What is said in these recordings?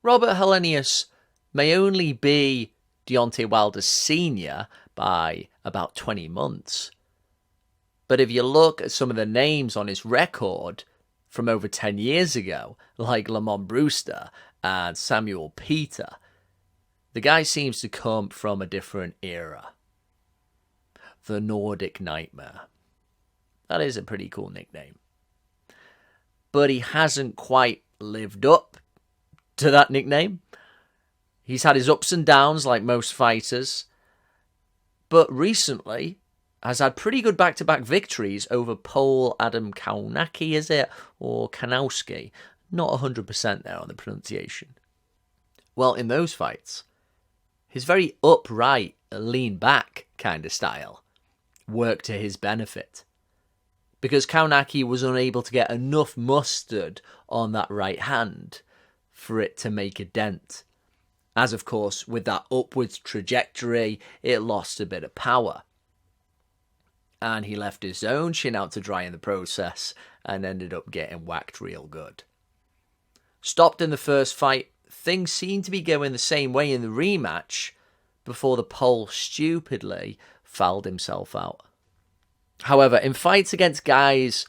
Robert Helenius may only be Deontay Wilder's senior by about 20 months. But if you look at some of the names on his record from over 10 years ago, like Lamont Brewster and Samuel Peter, the guy seems to come from a different era. The Nordic Nightmare. That is a pretty cool nickname. But he hasn't quite lived up to that nickname. He's had his ups and downs like most fighters, but recently has had pretty good back-to-back victories over Pole Adam Kaunaki, is it? Or Kanowski. Not 100% there on the pronunciation. Well, in those fights, his very upright, lean-back kind of style worked to his benefit, because Kaunaki was unable to get enough mustard on that right hand for it to make a dent. As, of course, with that upwards trajectory, it lost a bit of power. And he left his own shin out to dry in the process and ended up getting whacked real good. Stopped in the first fight, things seemed to be going the same way in the rematch before the Pole stupidly fouled himself out. However, in fights against guys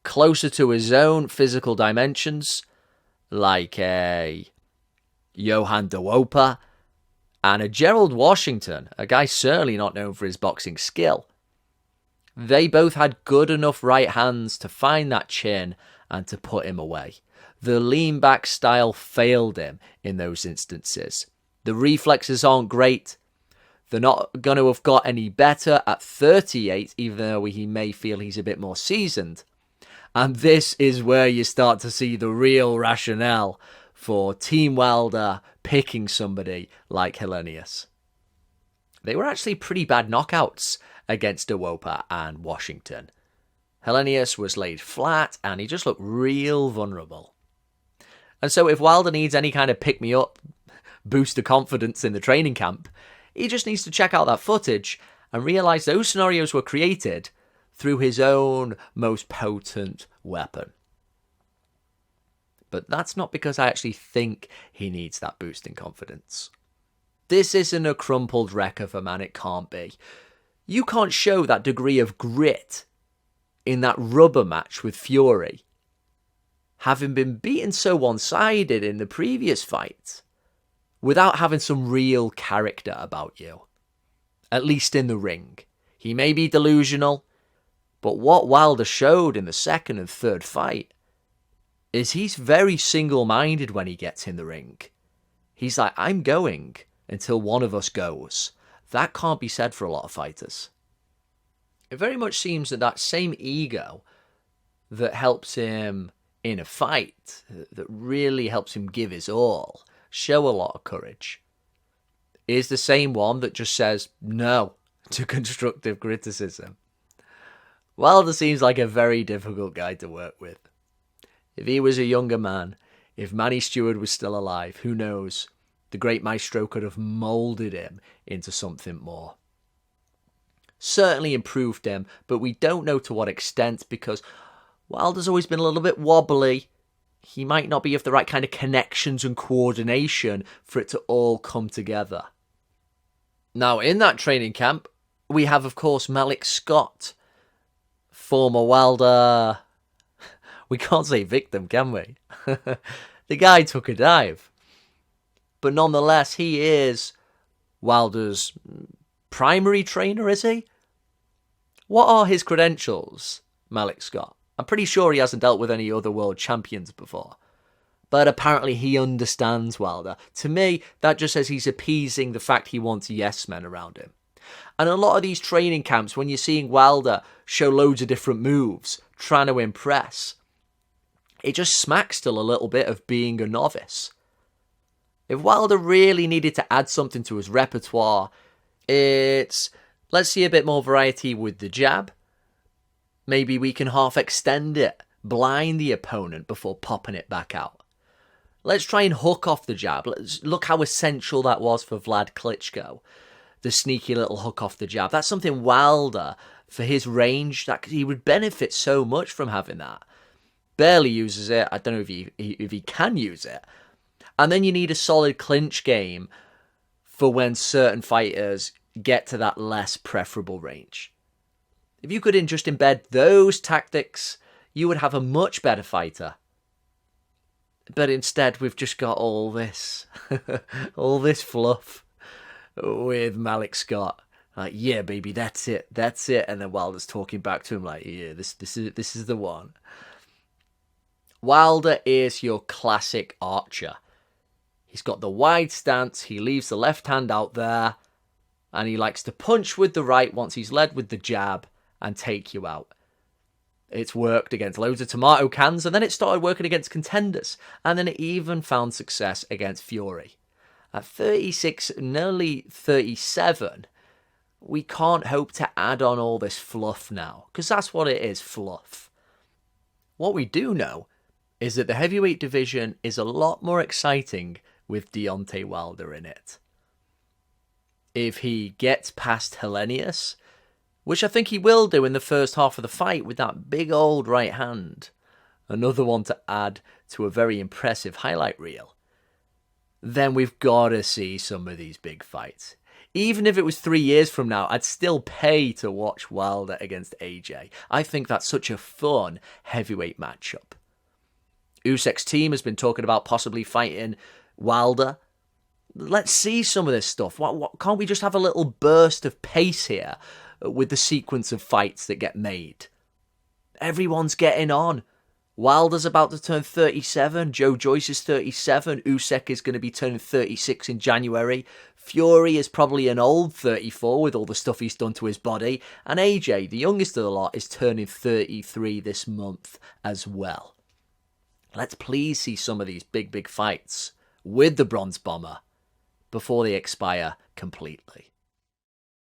closer to his own physical dimensions, like a Johan Duopa and a Gerald Washington, a guy certainly not known for his boxing skill, they both had good enough right hands to find that chin and to put him away. The lean back style failed him in those instances. The reflexes aren't great. They're not going to have got any better at 38, even though he may feel he's a bit more seasoned. And this is where you start to see the real rationale for Team Wilder picking somebody like Helenius. They were actually pretty bad knockouts against Duopa and Washington. Helenius was laid flat and he just looked real vulnerable. And so if Wilder needs any kind of pick-me-up, boost of confidence in the training camp, he just needs to check out that footage and realise those scenarios were created through his own most potent weapon. But that's not because I actually think he needs that boost in confidence. This isn't a crumpled wreck of a man, it can't be. You can't show that degree of grit in that rubber match with Fury, having been beaten so one-sided in the previous fight, without having some real character about you. At least in the ring. He may be delusional, but what Wilder showed in the second and third fight is he's very single-minded when he gets in the ring. He's like, I'm going until one of us goes. That can't be said for a lot of fighters. It very much seems that that same ego that helps him in a fight, that really helps him give his all, show a lot of courage, is the same one that just says no to constructive criticism. Wilder seems like a very difficult guy to work with. If he was a younger man, if Manny Stewart was still alive, who knows? The great maestro could have moulded him into something more. Certainly improved him, but we don't know to what extent, because Wilder's always been a little bit wobbly. He might not be of the right kind of connections and coordination for it to all come together. Now, in that training camp, we have, of course, Malik Scott, former Wilder... We can't say victim, can we? The guy took a dive. But nonetheless, he is Wilder's primary trainer, is he? What are his credentials, Malik Scott? I'm pretty sure he hasn't dealt with any other world champions before. But apparently he understands Wilder. To me, that just says he's appeasing the fact he wants yes men around him. And a lot of these training camps, when you're seeing Wilder show loads of different moves, trying to impress, it just smacks still a little bit of being a novice. If Wilder really needed to add something to his repertoire, it's, let's see a bit more variety with the jab. Maybe we can half extend it, blind the opponent before popping it back out. Let's try and hook off the jab. Let's look how essential that was for Vlad Klitschko. The sneaky little hook off the jab. That's something Wilder, for his range, that he would benefit so much from having that. Barely uses it. I don't know if he can use it. And then you need a solid clinch game for when certain fighters get to that less preferable range. If you could just embed those tactics, you would have a much better fighter. But instead, we've just got all this, all this fluff with Malik Scott. Like, yeah, baby, that's it. And then Wilder's talking back to him like, yeah, this is the one. Wilder is your classic archer. He's got the wide stance, he leaves the left hand out there, and he likes to punch with the right once he's led with the jab and take you out. It's worked against loads of tomato cans, and then it started working against contenders, and then it even found success against Fury. At 36, nearly 37, we can't hope to add on all this fluff now, because that's what it is, fluff. What we do know is that the heavyweight division is a lot more exciting with Deontay Wilder in it. If he gets past Helenius, which I think he will do in the first half of the fight with that big old right hand, another one to add to a very impressive highlight reel, then we've got to see some of these big fights. Even if it was 3 years from now, I'd still pay to watch Wilder against AJ. I think that's such a fun heavyweight matchup. Usyk's team has been talking about possibly fighting Wilder. Let's see some of this stuff. Can't we just have a little burst of pace here with the sequence of fights that get made? Everyone's getting on. Wilder's about to turn 37. Joe Joyce is 37. Usyk is going to be turning 36 in January. Fury is probably an old 34 with all the stuff he's done to his body. And AJ, the youngest of the lot, is turning 33 this month as well. Let's please see some of these big fights with the Bronze Bomber before they expire completely.